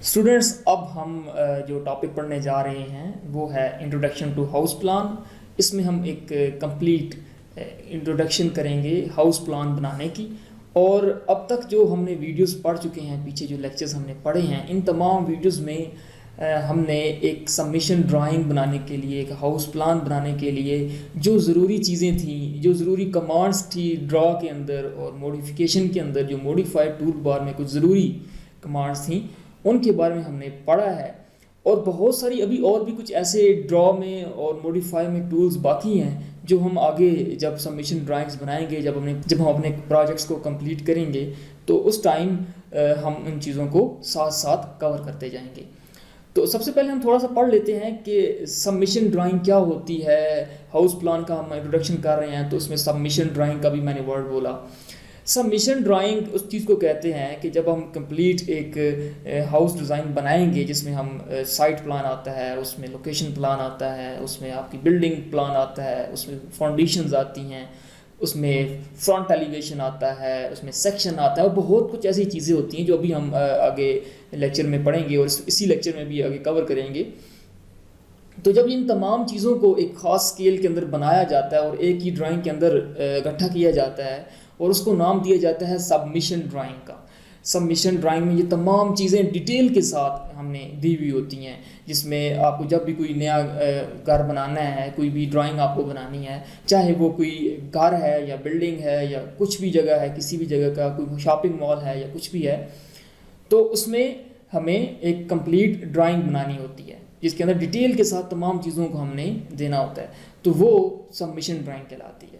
Students, अब हम जो टॉपिक पढ़ने जा रहे हैं वो है इंट्रोडक्शन टू हाउस प्लान। इसमें हम एक कंप्लीट इंट्रोडक्शन करेंगे हाउस प्लान बनाने की। और अब तक जो हमने वीडियोस पढ़ चुके हैं, पीछे जो लेक्चर्स हमने पढ़े हैं, इन तमाम वीडियोस में हमने एक सबमिशन ड्राइंग बनाने के लिए, एक हाउस प्लान बनाने के लिए जो ज़रूरी चीज़ें थी, जो ज़रूरी कमांड्स थी ड्रा के अंदर और मॉडिफिकेशन के अंदर, जो मॉडिफाइड टूल बार में कुछ ज़रूरी कमांड्स थी, उनके बारे में हमने पढ़ा है। और बहुत सारी अभी और भी कुछ ऐसे ड्रॉ में और मॉडिफाई में टूल्स बाकी हैं जो हम आगे जब सबमिशन ड्राइंग्स बनाएंगे, जब हम अपने प्रोजेक्ट्स को कंप्लीट करेंगे, तो उस टाइम हम इन चीज़ों को साथ साथ कवर करते जाएंगे। तो सबसे पहले हम थोड़ा सा पढ़ लेते हैं कि सबमिशन ड्राइंग क्या होती है। हाउस प्लान का हम इंट्रोडक्शन कर रहे हैं तो उसमें सबमिशन ड्राइंग का भी मैंने वर्ड बोला। सबमिशन ड्राइंग उस चीज़ को कहते हैं कि जब हम कंप्लीट एक हाउस डिज़ाइन बनाएंगे, जिसमें हम साइट प्लान आता है, उसमें लोकेशन प्लान आता है, उसमें आपकी बिल्डिंग प्लान आता है, उसमें फाउंडेशंस आती हैं, उसमें फ्रंट एलिवेशन आता है, उसमें सेक्शन आता है, और बहुत कुछ ऐसी चीज़ें होती हैं जो अभी हम आगे लेक्चर में पढ़ेंगे और इसी लेक्चर में भी आगे कवर करेंगे। तो जब इन तमाम चीज़ों को एक ख़ास स्केल के अंदर बनाया जाता है और एक ही ड्राइंग के अंदर इकट्ठा किया जाता है और उसको नाम दिया जाता है सबमिशन ड्राइंग का। सबमिशन ड्राइंग में ये तमाम चीज़ें डिटेल के साथ हमने दी हुई होती हैं, जिसमें आपको जब भी कोई नया घर बनाना है, कोई भी ड्राइंग आपको बनानी है, चाहे वो कोई घर है या बिल्डिंग है या कुछ भी जगह है, किसी भी जगह का कोई शॉपिंग मॉल है या कुछ भी है, तो उसमें हमें एक कंप्लीट ड्राइंग बनानी होती है जिसके अंदर डिटेल के साथ तमाम चीज़ों को हमने देना होता है। तो वो सबमिशन ड्राइंग कहलाती है।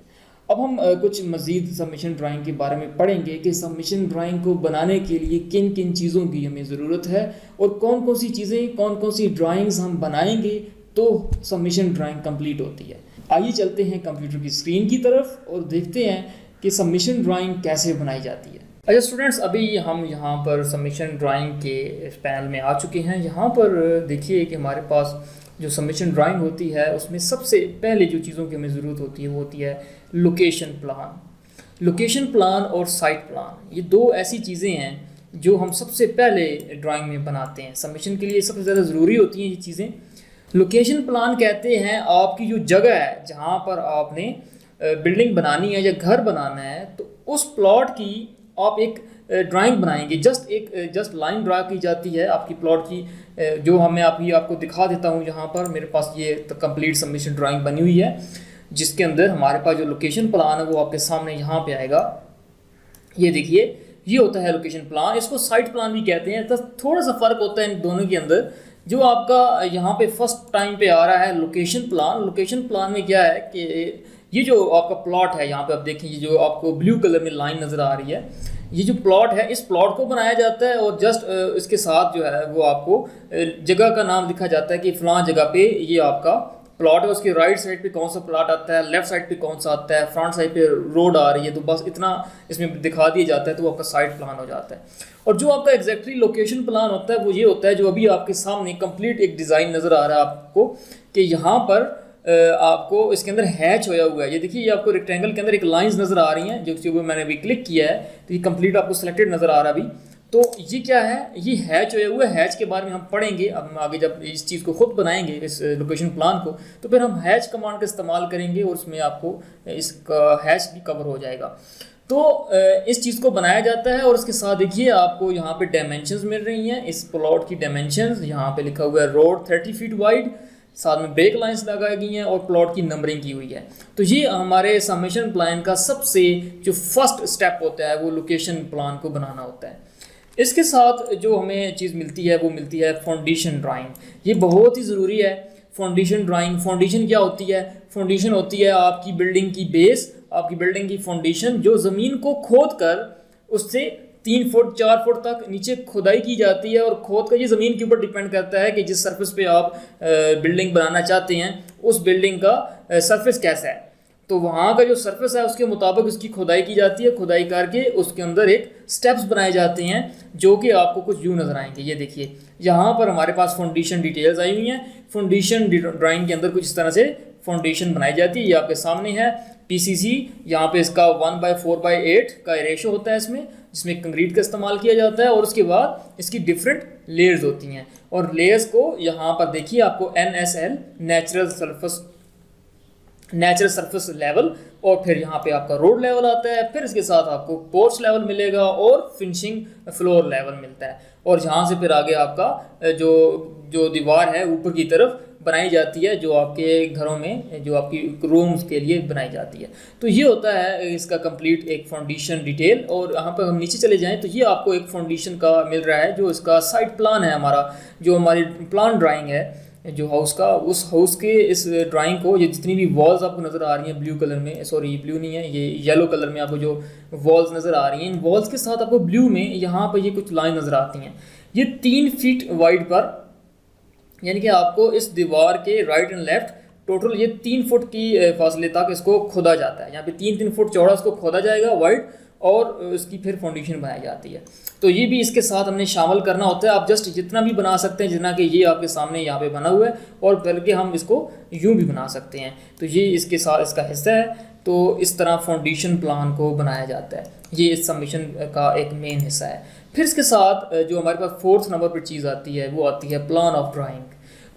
अब हम कुछ मज़ीद सबमिशन ड्राइंग के बारे में पढ़ेंगे कि सबमिशन ड्राइंग को बनाने के लिए किन किन चीज़ों की हमें ज़रूरत है और कौन कौन सी चीज़ें, कौन कौन सी ड्राइंग्स हम बनाएंगे तो सबमिशन ड्राइंग कंप्लीट होती है। आइए चलते हैं कंप्यूटर की स्क्रीन की तरफ और देखते हैं कि सबमिशन ड्राइंग कैसे बनाई जाती है। अच्छा स्टूडेंट्स, अभी हम यहाँ पर सबमिशन ड्राइंग के पैनल में आ चुके हैं। यहाँ पर देखिए कि हमारे पास जो सबमिशन ड्राइंग होती है उसमें सबसे पहले जो चीज़ों की हमें ज़रूरत होती है वो होती है लोकेशन प्लान। लोकेशन प्लान और साइट प्लान, ये दो ऐसी चीज़ें हैं जो हम सबसे पहले ड्राइंग में बनाते हैं। सबमिशन के लिए सबसे ज़्यादा ज़रूरी होती हैं ये चीज़ें। लोकेशन प्लान कहते हैं आपकी जो जगह है जहाँ पर आपने बिल्डिंग बनानी है या घर बनाना है, तो उस प्लॉट की आप एक ड्राइंग बनाएंगे। जस्ट लाइन ड्रा की जाती है आपकी प्लॉट की, जो हमें आपको दिखा देता हूँ। यहाँ पर मेरे पास ये कंप्लीट सबमिशन ड्राइंग बनी हुई है जिसके अंदर हमारे पास जो लोकेशन प्लान है वो आपके सामने यहाँ पे आएगा। ये देखिए, ये होता है लोकेशन प्लान। इसको साइट प्लान भी कहते हैं। तो थोड़ा सा फ़र्क होता है इन दोनों के अंदर। जो आपका यहाँ पे फर्स्ट टाइम पे आ रहा है लोकेशन प्लान, लोकेशन प्लान में क्या है कि ये जो आपका प्लॉट है, यहाँ पे आप देखिए, ये जो आपको ब्लू कलर में लाइन नज़र आ रही है, ये जो प्लॉट है, इस प्लॉट को बनाया जाता है और जस्ट इसके साथ जो है वो आपको जगह का नाम लिखा जाता है कि फ़लाँ जगह पे ये आपका प्लॉट है। उसके राइट साइड पे कौन सा प्लॉट आता है, लेफ्ट साइड पे कौन सा आता है, फ्रंट साइड पे रोड आ रही है, तो बस इतना इसमें दिखा दिया जाता है, तो वो आपका साइट प्लान हो जाता है। और जो आपका एग्जैक्टली लोकेशन प्लान होता है वो ये होता है जो अभी आपके सामने कंप्लीट एक डिज़ाइन नज़र आ रहा है आपको, कि यहाँ पर आपको इसके अंदर हैच होया हुआ है। ये देखिए, ये आपको रेक्टेंगल के अंदर एक लाइंस नज़र आ रही हैं, जो मैंने अभी क्लिक किया है तो ये कंप्लीट आपको सिलेक्टेड नज़र आ रहा है अभी। तो ये क्या है, ये हैच होया हुआ है। हैच के बारे में हम पढ़ेंगे। अब हम आगे जब इस चीज़ को खुद बनाएंगे, इस लोकेशन प्लान को, तो फिर हम हैच कमांड का इस्तेमाल करेंगे और उसमें आपको इसका हैच भी कवर हो जाएगा। तो इस चीज़ को बनाया जाता है और इसके साथ देखिए आपको यहाँ पे डायमेंशंस मिल रही हैं। इस प्लॉट की डायमेंशंस यहाँ पे लिखा हुआ है रोड 30 फीट वाइड, साथ में ब्रेक लाइंस लगाई गई हैं और प्लॉट की नंबरिंग की हुई है। तो ये हमारे सबमिशन प्लान का सबसे जो फर्स्ट स्टेप होता है वो लोकेशन प्लान को बनाना होता है। इसके साथ जो हमें चीज़ मिलती है वो मिलती है फाउंडेशन ड्राइंग। ये बहुत ही ज़रूरी है फाउंडेशन ड्राइंग। फाउंडेशन क्या होती है? फाउंडेशन होती है आपकी बिल्डिंग की बेस, आपकी बिल्डिंग की फाउंडेशन, जो ज़मीन को खोद कर उससे 3 फुट 4 फुट तक नीचे खुदाई की जाती है। और खोद का ये ज़मीन के ऊपर डिपेंड करता है कि जिस सरफेस पे आप बिल्डिंग बनाना चाहते हैं उस बिल्डिंग का सरफेस कैसा है। तो वहाँ का जो सरफेस है उसके मुताबिक उसकी खुदाई की जाती है। खुदाई करके उसके अंदर एक स्टेप्स बनाए जाते हैं जो कि आपको कुछ यूँ नज़र आएंगे। ये देखिए, यहाँ पर हमारे पास फाउंडेशन डिटेल्स आई हुई हैं। फाउंडेशन ड्राइंग के अंदर कुछ इस तरह से फाउंडेशन बनाई जाती है। ये आपके सामने है PCC। यहाँ पे इसका 1/4/8 का रेशो होता है इसमें। जिसमें कंक्रीट का इस्तेमाल किया जाता है और उसके बाद इसकी डिफरेंट लेयर्स होती हैं और लेयर्स को यहाँ पर देखिए आपको NSL नेचुरल सरफेस लेवल और फिर यहाँ पे आपका रोड लेवल आता है, फिर इसके साथ आपको पोर्च लेवल मिलेगा और फिनिशिंग फ्लोर लेवल मिलता है और जहाँ से फिर आगे आपका जो दीवार है ऊपर की तरफ बनाई जाती है जो आपके घरों में जो आपकी रूम्स के लिए बनाई जाती है। तो ये होता है इसका कंप्लीट एक फाउंडेशन डिटेल। और यहाँ पर हम नीचे चले जाएं तो ये आपको एक फाउंडेशन का मिल रहा है जो इसका साइट प्लान है हमारा, जो हमारी प्लान ड्राइंग है जो हाउस का, उस हाउस के इस ड्राइंग को ये जितनी भी वॉल्स आपको नज़र आ रही हैं ब्लू कलर में, सॉरी ब्लू नहीं है, ये येलो कलर में आपको जो वॉल्स नज़र आ रही हैं, इन वॉल्स के साथ आपको ब्लू में यहाँ पर ये कुछ लाइन नज़र आती हैं। ये 3 फीट वाइड पर, यानी कि आपको इस दीवार के राइट एंड लेफ्ट टोटल ये 3 फुट की फासले तक इसको खोदा जाता है। यहाँ पे 3-3 फुट चौड़ा इसको खोदा जाएगा वाइड और इसकी फिर फाउंडेशन बनाई जाती है। तो ये भी इसके साथ हमने शामिल करना होता है। आप जस्ट जितना भी बना सकते हैं, जितना कि ये आपके सामने यहाँ पे बना हुआ है, और बल्कि हम इसको यूँ भी बना सकते हैं। तो ये इसके साथ इसका हिस्सा है। तो इस तरह फाउंडेशन प्लान को बनाया जाता है, ये इस सबमिशन का एक मेन हिस्सा है। फिर इसके साथ जो हमारे पास 4th नंबर पर चीज़ आती है वो आती है plan of drawing.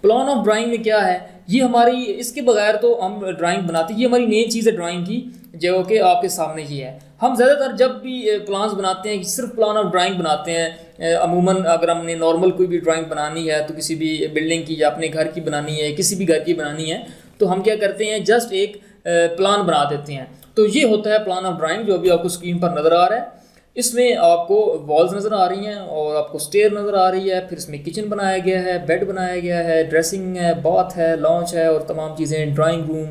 Plan of drawing में क्या है, ये हमारी इसके बगैर तो हम ड्राइंग बनाते हैं, ये हमारी मेन चीज़ है ड्राइंग की, जो कि आपके सामने ये है। हम ज़्यादातर जब भी प्लान्स बनाते हैं सिर्फ प्लान ऑफ ड्राइंग बनाते हैं। अमूमन अगर हमने नॉर्मल कोई भी ड्राइंग बनानी है तो किसी भी बिल्डिंग की या अपने घर की बनानी है, किसी भी घर की बनानी है, तो हम क्या करते हैं जस्ट एक प्लान बना देते हैं। तो ये होता है प्लान ऑफ ड्राइंग जो अभी आपको स्क्रीन पर नज़र आ रहा है। इसमें आपको वॉल्स नज़र आ रही हैं और आपको स्टेयर नज़र आ रही है, फिर इसमें किचन बनाया गया है, बेड बनाया गया है, ड्रेसिंग है, बाथ है, लॉन्च है और तमाम चीज़ें, ड्राइंग रूम,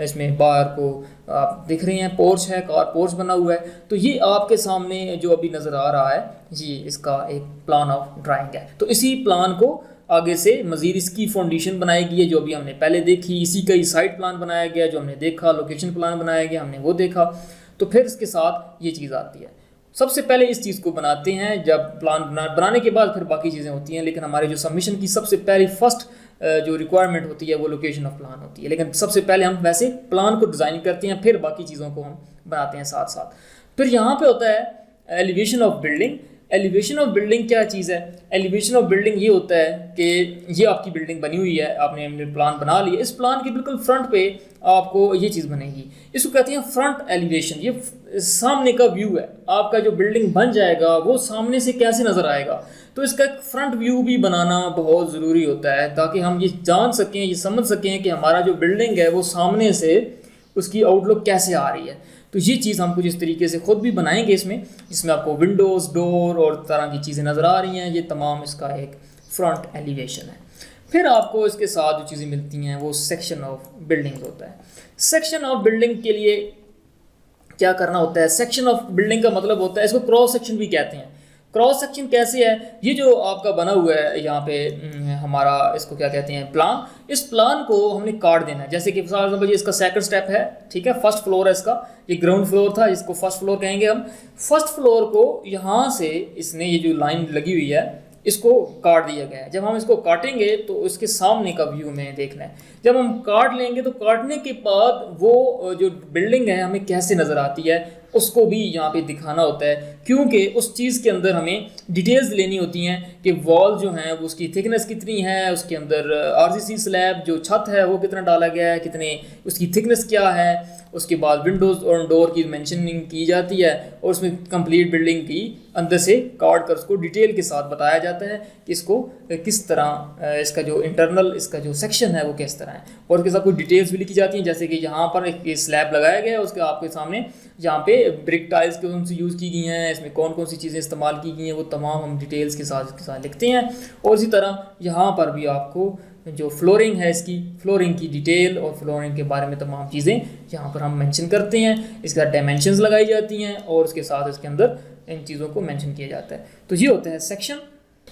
इसमें बाहर को आप दिख रही हैं, पोर्च है, कार पोर्च बना हुआ है। तो ये आपके सामने जो अभी नज़र आ रहा है ये इसका एक प्लान ऑफ ड्राइंग है। तो इसी प्लान को आगे से मज़ीद इसकी फाउंडेशन बनाई गई है जो अभी हमने पहले देखी, इसी का ही साइट प्लान बनाया गया जो हमने देखा, लोकेशन प्लान बनाया गया हमने वो देखा। तो फिर इसके साथ ये चीज़ आती है। सबसे पहले इस चीज़ को बनाते हैं, जब प्लान बनाने के बाद फिर बाकी चीज़ें होती हैं, लेकिन हमारे जो सबमिशन की सबसे पहली फर्स्ट जो रिक्वायरमेंट होती है वो लोकेशन ऑफ प्लान होती है। लेकिन सबसे पहले हम वैसे प्लान को डिज़ाइन करते हैं, फिर बाकी चीज़ों को हम बनाते हैं साथ साथ। फिर यहाँ पे होता है elevation of building. Elevation of building क्या चीज़ है? एलिवेशन ऑफ बिल्डिंग ये होता है कि ये आपकी बिल्डिंग बनी हुई है, आपने प्लान बना लिया, इस प्लान के बिल्कुल फ्रंट पे आपको ये चीज़ बनेगी, इसको कहते हैं फ्रंट एलिवेशन। ये सामने का व्यू है, आपका जो बिल्डिंग बन जाएगा वो सामने से कैसे नज़र आएगा। तो इसका एक फ्रंट व्यू भी बनाना बहुत ज़रूरी होता है ताकि हम ये जान सकें, ये समझ सकें कि हमारा जो बिल्डिंग है वो सामने से उसकी आउटलुक कैसे आ रही है। तो ये चीज़ हम कुछ इस तरीके से ख़ुद भी बनाएंगे इसमें आपको विंडोज़, डोर और तरह की चीज़ें नज़र आ रही हैं, ये तमाम इसका एक फ्रंट एलिवेशन है। फिर आपको इसके साथ जो चीज़ें मिलती हैं वो सेक्शन ऑफ बिल्डिंग होता है। सेक्शन ऑफ बिल्डिंग के लिए क्या करना होता है? सेक्शन ऑफ बिल्डिंग का मतलब होता है, इसको क्रॉस सेक्शन भी कहते हैं। क्रॉस सेक्शन कैसे है? ये जो आपका बना हुआ है यहाँ पे हमारा, इसको क्या कहते हैं, प्लान। इस प्लान को हमने काट देना है। जैसे कि फॉर एग्जाम्पल ये इसका सेकंड स्टेप है, ठीक है, फर्स्ट फ्लोर है इसका, ये ग्राउंड फ्लोर था, इसको फर्स्ट फ्लोर कहेंगे हम। फर्स्ट फ्लोर को यहाँ से इसने ये जो लाइन लगी हुई है इसको काट दिया गया है। जब हम इसको काटेंगे तो इसके सामने का व्यू हमें देखना है। जब हम काट लेंगे तो काटने के बाद वो जो बिल्डिंग है हमें कैसे नज़र आती है उसको भी यहाँ पे दिखाना होता है, क्योंकि उस चीज़ के अंदर हमें डिटेल्स लेनी होती हैं कि वॉल जो हैं वो उसकी थिकनेस कितनी है, उसके अंदर आरसीसी स्लैब जो छत है वो कितना डाला गया है, कितने उसकी थिकनेस क्या है। उसके बाद विंडोज़ और डोर की मेंशनिंग की जाती है और उसमें कंप्लीट बिल्डिंग की अंदर से काट कर उसको डिटेल के साथ बताया जाता है कि इसको किस तरह, इसका जो इंटरनल इसका जो सेक्शन है वो किस तरह है। और उसके साथ कुछ डिटेल्स भी लिखी जाती हैं, जैसे कि यहाँ पर एक स्लैब लगाया गया है, उसके आपके सामने यहाँ पे ब्रिक टाइल्स कौन सी यूज़ की गई हैं, इसमें कौन कौन सी चीज़ें इस्तेमाल की गई हैं, वो तमाम हम डिटेल्स के साथ लिखते हैं। और इसी तरह यहाँ पर भी आपको जो फ्लोरिंग है इसकी फ्लोरिंग की डिटेल और फ्लोरिंग के बारे में तमाम चीज़ें यहाँ पर हम मेंशन करते हैं। इसका डायमेंशंस लगाई जाती हैं और उसके साथ इसके अंदर इन चीज़ों को मेंशन किया जाता है। तो ये होता है सेक्शन।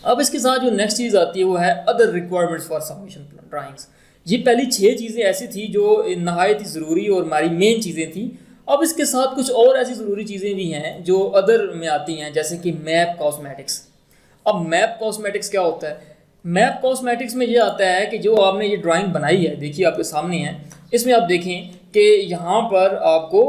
अब इसके साथ जो नेक्स्ट चीज़ आती है वो है other requirements for submission drawings. ये पहली 6 चीज़ें ऐसी थी जो नहायत ही ज़रूरी और हमारी मेन चीज़ें थी। अब इसके साथ कुछ और ऐसी ज़रूरी चीज़ें भी हैं जो अदर में आती हैं, जैसे कि मैप कॉस्मेटिक्स। अब मैप कॉस्मेटिक्स क्या होता है? मैप कॉस्मेटिक्स में ये आता है कि जो आपने ये ड्राइंग बनाई है, देखिए आपके सामने है, इसमें आप देखें कि यहाँ पर आपको,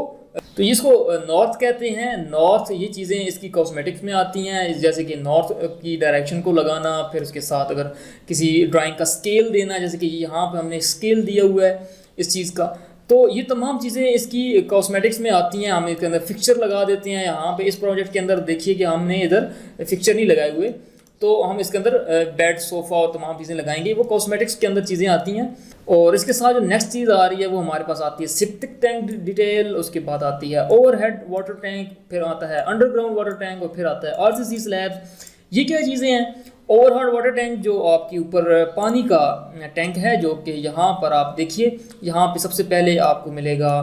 तो इसको नॉर्थ कहते हैं। नॉर्थ ये चीज़ें इसकी कॉस्मेटिक्स में आती हैं, जैसे कि नॉर्थ की डायरेक्शन को लगाना, फिर उसके साथ अगर किसी ड्राइंग का स्केल देना, जैसे कि यहाँ पे हमने स्केल दिया हुआ है इस चीज़ का, तो ये तमाम चीज़ें इसकी कॉस्मेटिक्स में आती हैं। हम इसके अंदर फिक्चर लगा देते हैं। यहाँ पे इस प्रोजेक्ट के अंदर देखिए कि हमने इधर फिक्चर नहीं लगाए हुए, तो हम इसके अंदर बेड, सोफ़ा और तमाम चीज़ें लगाएंगे, वो कॉस्मेटिक्स के अंदर चीज़ें आती हैं। और इसके साथ जो नेक्स्ट चीज़ आ रही है वो हमारे पास आती है सेप्टिक टैंक डिटेल, उसके बाद आती है ओवरहेड वाटर टैंक, फिर आता है अंडरग्राउंड वाटर टैंक, और फिर आता है आरसीसी स्लैब्स। ये क्या चीज़ें हैं? ओवरहेड वाटर टैंक जो आपके ऊपर पानी का टैंक है, जो कि यहाँ पर आप देखिए, यहाँ पे सबसे पहले आपको मिलेगा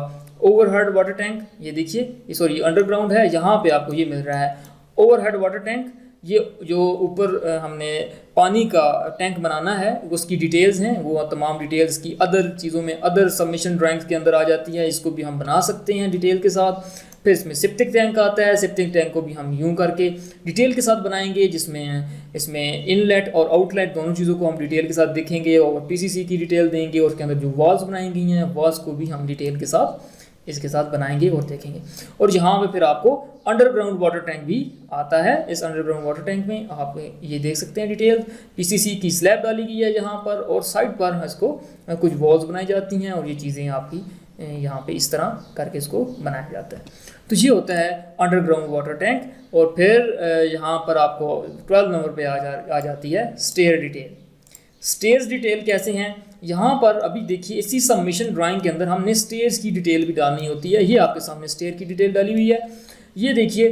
ओवरहेड वाटर टैंक। ये देखिए, सॉरी अंडरग्राउंड है, यहाँ पे आपको ये मिल रहा है ओवरहेड वाटर टैंक। ये जो ऊपर हमने पानी का टैंक बनाना है उसकी डिटेल्स हैं, वो तमाम डिटेल्स की अदर चीज़ों में, अदर सबमिशन ड्राइंग्स के अंदर आ जाती है। इसको भी हम बना सकते हैं डिटेल के साथ। फिर इसमें सेप्टिक टैंक आता है। सेप्टिक टैंक को भी हम यूं करके डिटेल के साथ बनाएंगे, जिसमें इसमें इनलेट और आउटलेट दोनों चीज़ों को हम डिटेल के साथ देखेंगे, और पीसीसी की डिटेल देंगे, और उसके अंदर जो वॉल्स बनाई गई हैं वॉल्स को भी हम डिटेल के साथ इसके साथ बनाएंगे और देखेंगे। और यहाँ पे फिर आपको अंडरग्राउंड वाटर टैंक भी आता है। इस अंडरग्राउंड वाटर टैंक में आप ये देख सकते हैं डिटेल, पीसीसी की स्लैब डाली गई है यहाँ पर, और साइड पर इसको कुछ वॉल्स बनाई जाती हैं, और ये चीज़ें आपकी यहाँ पे इस तरह करके इसको बनाया जाता है। तो ये होता है अंडरग्राउंड वाटर टैंक। और फिर यहाँ पर आपको 12 नंबर पे आ जाती है स्टेयर डिटेल। स्टेयर्स डिटेल कैसे हैं? यहाँ पर अभी देखिए, इसी सबमिशन ड्राइंग के अंदर हमने स्टेयर्स की डिटेल भी डालनी होती है। ये आपके सामने स्टेयर की डिटेल डाली हुई है। ये देखिए,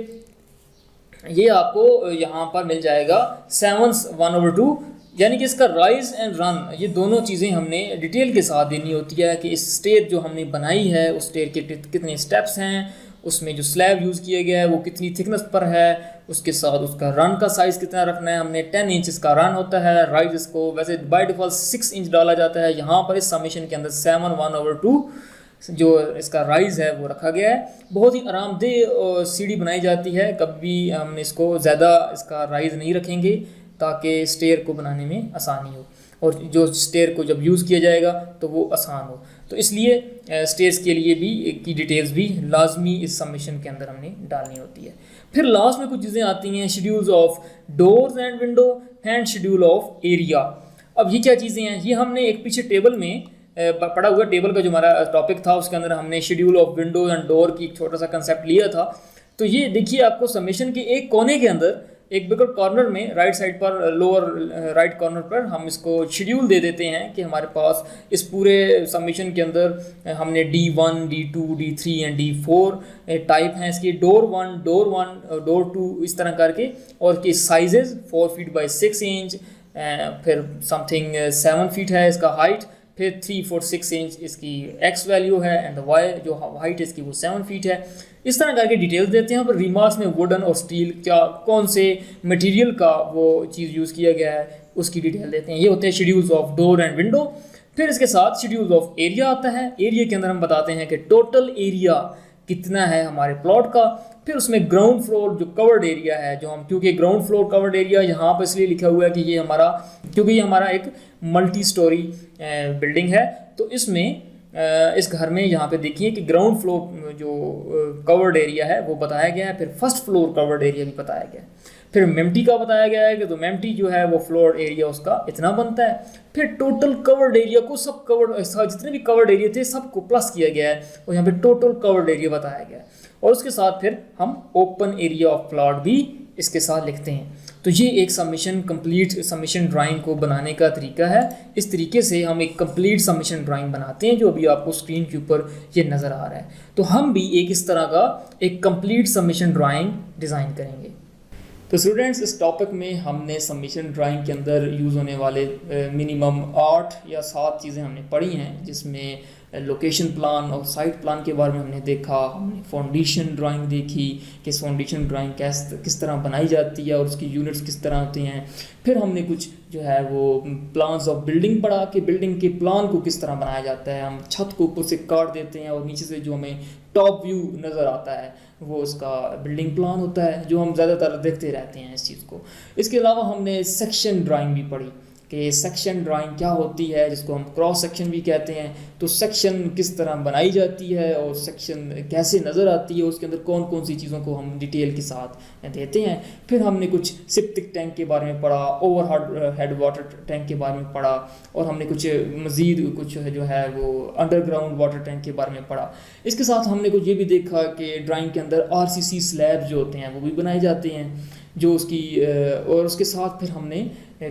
ये आपको यहाँ पर मिल जाएगा 7/1/2, यानी कि इसका राइज एंड रन, ये दोनों चीज़ें हमने डिटेल के साथ देनी होती है कि इस स्टेयर जो हमने बनाई है उस स्टेयर के कितने स्टेप्स हैं, उसमें जो स्लैब यूज़ किया गया है वो कितनी थिकनेस पर है, उसके साथ उसका रन का साइज़ कितना रखना है। हमने 10 इंच इसका रन होता है। राइज इसको वैसे बाय डिफ़ॉल्ट 6 इंच डाला जाता है, यहाँ पर इस सबमिशन के अंदर 7/1/2 जो इसका राइज़ है वो रखा गया है। बहुत ही आरामदेह सीढ़ी बनाई जाती है। कभी हमने इसको ज़्यादा इसका राइज़ नहीं रखेंगे ताकि स्टेयर को बनाने में आसानी हो, और जो स्टेयर को जब यूज़ किया जाएगा तो वो आसान हो। तो इसलिए स्टेयर्स के लिए भी की डिटेल्स भी लाजमी इस सबमिशन के अंदर हमने डालनी होती है। फिर लास्ट में कुछ चीज़ें आती हैं, schedules of doors and window and schedule of area. अब ये क्या चीज़ें हैं? ये हमने एक पीछे टेबल में पढ़ा हुआ, टेबल का जो हमारा टॉपिक था उसके अंदर हमने schedule of window and door की एक छोटा सा कंसेप्ट लिया था। तो ये देखिए, आपको सबमिशन के एक कोने के अंदर, एक बिल्कुल कॉर्नर में राइट साइड पर, लोअर राइट कॉर्नर पर हम इसको शेड्यूल दे देते हैं कि हमारे पास इस पूरे सबमिशन के अंदर हमने D1, D2, D3 and D4 type हैं इसकी, डोर 1, डोर 2 इस तरह करके, और कि साइजेस 4 फीट बाई 6 इंच, फिर समथिंग 7 फीट है इसका हाइट, फिर 3, 4, 6 इंच इसकी एक्स वैल्यू है, एंड वाई जो हाइट इसकी वो 7 फीट है। इस तरह करके डिटेल्स देते हैं। पर रिमार्क्स में वुडन और स्टील क्या, कौन से मटेरियल का वो चीज़ यूज़ किया गया है उसकी डिटेल देते हैं। ये होते हैं schedules of door and window. फिर इसके साथ शेड्यूल्स ऑफ एरिया आता है। एरिया के अंदर हम बताते हैं कि टोटल एरिया कितना है हमारे प्लॉट का। फिर उसमें ग्राउंड फ्लोर जो कवर्ड एरिया है, जो हम, क्योंकि ग्राउंड फ्लोर कवर्ड एरिया यहाँ पर इसलिए लिखा हुआ है कि ये हमारा, क्योंकि ये हमारा एक मल्टी स्टोरी बिल्डिंग है, तो इसमें इस घर में यहाँ पे देखिए कि ग्राउंड फ्लोर जो कवर्ड एरिया है वो बताया गया है। फिर फर्स्ट फ्लोर कवर्ड एरिया भी बताया गया है। फिर मेम्टी का बताया गया है कि तो मेम्टी जो है वो फ्लोर एरिया उसका इतना बनता है। फिर टोटल कवर्ड एरिया को, सब कवर्ड, जितने भी कवर्ड एरिया थे सबको प्लस किया गया है, और यहाँ पे टोटल कवर्ड एरिया बताया गया है। और उसके साथ फिर हम ओपन एरिया ऑफ प्लॉट भी इसके साथ लिखते हैं। तो ये एक सबमिशन, कंप्लीट सबमिशन ड्राइंग को बनाने का तरीका है। इस तरीके से हम एक कंप्लीट सबमिशन ड्राइंग बनाते हैं, जो अभी आपको स्क्रीन के ऊपर ये नज़र आ रहा है। तो हम भी एक इस तरह का एक कंप्लीट सबमिशन ड्राइंग डिज़ाइन करेंगे। तो स्टूडेंट्स, इस टॉपिक में हमने सबमिशन ड्राइंग के अंदर यूज़ होने वाले मिनिमम 8 या 7 चीज़ें हमने पढ़ी हैं, जिसमें लोकेशन प्लान और साइट प्लान के बारे में हमने देखा। हमने फाउंडेशन ड्राइंग देखी कि फाउंडेशन ड्राइंग किस तरह बनाई जाती है और उसकी यूनिट्स किस तरह होते हैं। फिर हमने कुछ जो है वो प्लान्स ऑफ बिल्डिंग पढ़ा कि बिल्डिंग के प्लान को किस तरह बनाया जाता है। हम छत को ऊपर से काट देते हैं और नीचे से जो हमें टॉप व्यू नज़र आता है वो उसका बिल्डिंग प्लान होता है, जो हम ज़्यादातर देखते रहते हैं इस चीज़ को। इसके अलावा हमने सेक्शन ड्राइंग भी पढ़ी कि सेक्शन ड्राइंग क्या होती है, जिसको हम क्रॉस सेक्शन भी कहते हैं। तो सेक्शन किस तरह बनाई जाती है और सेक्शन कैसे नज़र आती है, उसके अंदर कौन कौन सी चीज़ों को हम डिटेल के साथ देते हैं। फिर हमने कुछ सेप्टिक टैंक के बारे में पढ़ा, ओवर हेड वाटर टैंक के बारे में पढ़ा, और हमने कुछ मज़ीद कुछ जो है वो अंडरग्राउंड वाटर टैंक के बारे में पढ़ा। इसके साथ हमने कुछ ये भी देखा कि ड्राइंग के अंदर RCC स्लैब जो होते हैं वो भी बनाए जाते हैं, जो उसकी और उसके साथ फिर हमने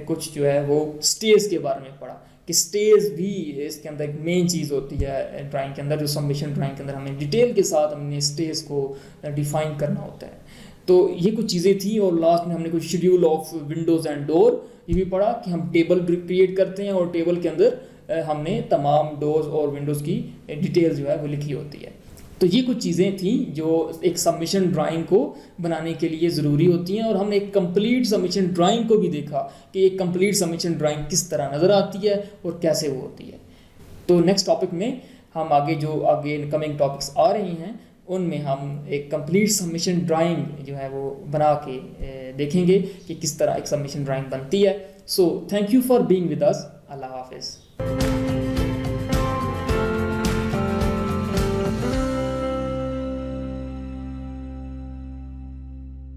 कुछ जो है वो स्टेज के बारे में पढ़ा कि स्टेज भी इसके अंदर एक मेन चीज़ होती है ड्राइंग के अंदर। जो सबमिशन ड्राइंग के अंदर हमें डिटेल के साथ हमने स्टेज को डिफाइन करना होता है। तो ये कुछ चीज़ें थी, और लास्ट में हमने कुछ schedule of Windows and door ये भी पढ़ा कि हम टेबल क्रिएट करते हैं और टेबल के अंदर हमने तमाम डोर्स और विंडोज़ की डिटेल जो है वो लिखी होती है। तो ये कुछ चीज़ें थी जो एक सबमिशन ड्राइंग को बनाने के लिए ज़रूरी होती हैं, और हमने एक कंप्लीट सबमिशन ड्राइंग को भी देखा कि एक कंप्लीट सबमिशन ड्राइंग किस तरह नज़र आती है और कैसे वो होती है। तो नेक्स्ट टॉपिक में हम आगे कमिंग टॉपिक्स आ रही हैं, उनमें हम एक कंप्लीट सबमिशन ड्राइंग जो है वो बना के देखेंगे कि किस तरह एक सबमिशन ड्राइंग बनती है। So thank you for being with us. अल्लाह हाफिज़।